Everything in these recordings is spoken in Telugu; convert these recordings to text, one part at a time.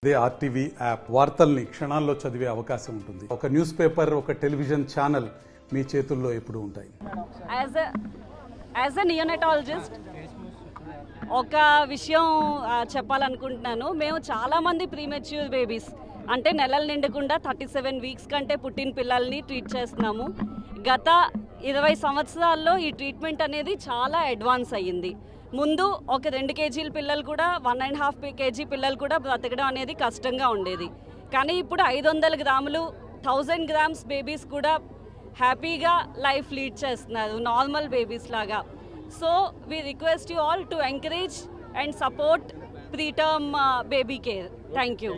ఇదే ఆర్టీవీ యాప్ వార్తల్ని క్షణాల్లో చదివే అవకాశం ఉంటుంది. ఒక న్యూస్ పేపర్, ఒక టెలివిజన్ ఛానల్ మీ చేతుల్లో ఎప్పుడూ ఉంటాయి. యాజ్ ఎ నియోనటాలజిస్ట్ ఒక విషయం చెప్పాలనుకుంటున్నాను. మేము చాలామంది ప్రీమెచ్యూర్ బేబీస్ అంటే నెలలు నిండకుండా 37 వీక్స్ కంటే పుట్టిన పిల్లల్ని ట్రీట్ చేస్తున్నాము. గత 20 సంవత్సరాల్లో ఈ ట్రీట్మెంట్ అనేది చాలా అడ్వాన్స్ అయ్యింది. ముందు ఒక 2 కేజీల పిల్లలు కూడా 1.5 కేజీ పిల్లలు కూడా బ్రతకడం అనేది కష్టంగా ఉండేది. కానీ ఇప్పుడు 500 గ్రాములు 1000 గ్రామ్స్ బేబీస్ కూడా హ్యాపీగా లైఫ్ లీడ్ చేస్తున్నారు నార్మల్ బేబీస్ లాగా. So we request you all to encourage and support preterm baby care. Thank you.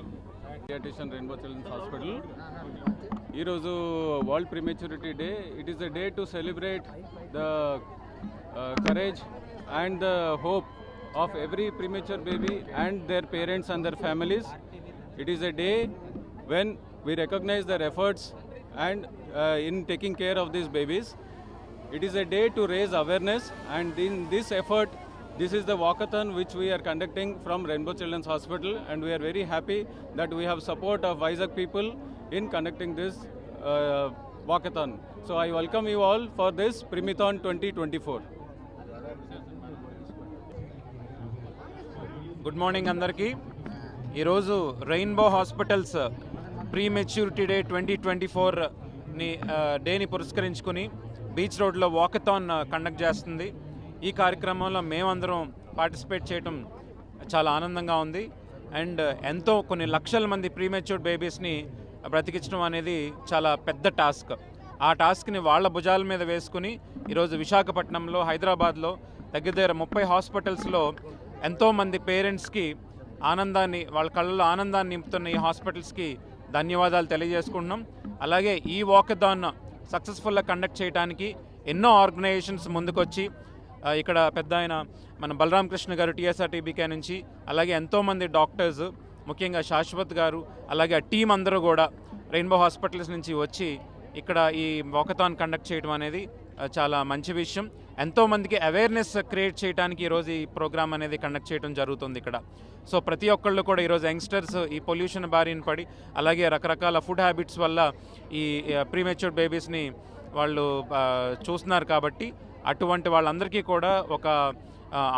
Paediatrician Rainbow children's hospital ఈరోజు world prematurity day. It is the day to celebrate the courage and the hope of every premature baby and their parents and their families. It is a day when we recognize their efforts and in taking care of these babies. It is a day to raise awareness, and in this effort, this is the walkathon which we are conducting from Rainbow Children's Hospital, and we are very happy that we have support of Vizag people in conducting this walkathon. So I welcome you all for this Primithon 2024. Good morning అందరికీ. ఈరోజు Rainbow hospitals prematurity day 2024ని డేని పురస్కరించుకుని బీచ్ రోడ్లో వాకథాన్ కండక్ట్ చేస్తుంది. ఈ కార్యక్రమంలో మేమందరం పార్టిసిపేట్ చేయడం చాలా ఆనందంగా ఉంది. అండ్ ఎంతో కొన్ని లక్షల మంది ప్రీ మెచ్యూర్డ్ బేబీస్ని బ్రతికించడం అనేది చాలా పెద్ద టాస్క్. ఆ టాస్క్ని వాళ్ళ భుజాల మీద వేసుకుని ఈరోజు విశాఖపట్నంలో, హైదరాబాద్లో దగ్గర 30 హాస్పిటల్స్లో ఎంతోమంది పేరెంట్స్కి ఆనందాన్ని, వాళ్ళ కళ్ళలో ఆనందాన్ని నింపుతున్న ఈ హాస్పిటల్స్కి ధన్యవాదాలు తెలియజేసుకుంటున్నాం. అలాగే ఈ వాకథాన్ సక్సెస్ఫుల్గా కండక్ట్ చేయడానికి ఎన్నో ఆర్గనైజేషన్స్ ముందుకొచ్చి ఇక్కడ పెద్ద ఆయన మన బలరాం కృష్ణ గారు TSRTBK నుంచి, అలాగే ఎంతోమంది డాక్టర్స్, ముఖ్యంగా శాశ్వత్ గారు, అలాగే ఆ టీం అందరూ కూడా రెయిన్బో హాస్పిటల్స్ నుంచి వచ్చి ఇక్కడ ఈ వాకథాన్ కండక్ట్ చేయడం అనేది చాలా మంచి విషయం. ఎంతోమందికి అవేర్నెస్ క్రియేట్ చేయడానికి ఈరోజు ఈ ప్రోగ్రామ్ అనేది కండక్ట్ చేయడం జరుగుతుంది ఇక్కడ. సో ప్రతి ఒక్కళ్ళు కూడా ఈరోజు యంగ్స్టర్స్ ఈ పొల్యూషన్ బారిన పడి, అలాగే రకరకాల ఫుడ్ హ్యాబిట్స్ వల్ల ఈ ప్రీమెచ్యూర్డ్ బేబీస్ని వాళ్ళు చూస్తున్నారు. కాబట్టి అటువంటి వాళ్ళందరికీ కూడా ఒక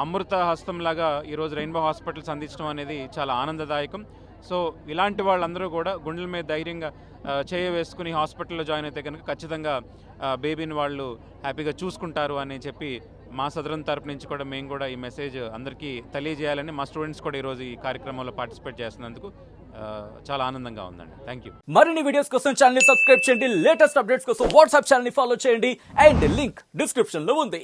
అమృత హస్తంలాగా ఈరోజు రెయిన్బో హాస్పిటల్స్ అందించడం అనేది చాలా ఆనందదాయకం. సో ఇలాంటి వాళ్ళందరూ కూడా గుండెల మీద ధైర్యంగా వేసుకుని హాస్పిటల్లో జాయిన్ అయితే కనుక ఖచ్చితంగా బేబీని వాళ్ళు హ్యాపీగా చూసుకుంటారు అని చెప్పి మా సదరన్ తరపు నుంచి కూడా మేము కూడా ఈ మెసేజ్ అందరికీ తెలియజేయాలని మా స్టూడెంట్స్ కూడా ఈరోజు ఈ కార్యక్రమంలో పార్టిసిపేట్ చేస్తున్నందుకు చాలా ఆనందంగా ఉందండి. Thank you. మరిన్ని వీడియోస్ కోసం ఛానల్ ని సబ్స్క్రైబ్ చేయండి. లేటెస్ట్ అప్డేట్స్ కోసం వాట్సాప్ ఛానల్ ని ఫాలో చేయండి. అండ్ లింక్ డిస్క్రిప్షన్ లో ఉంది.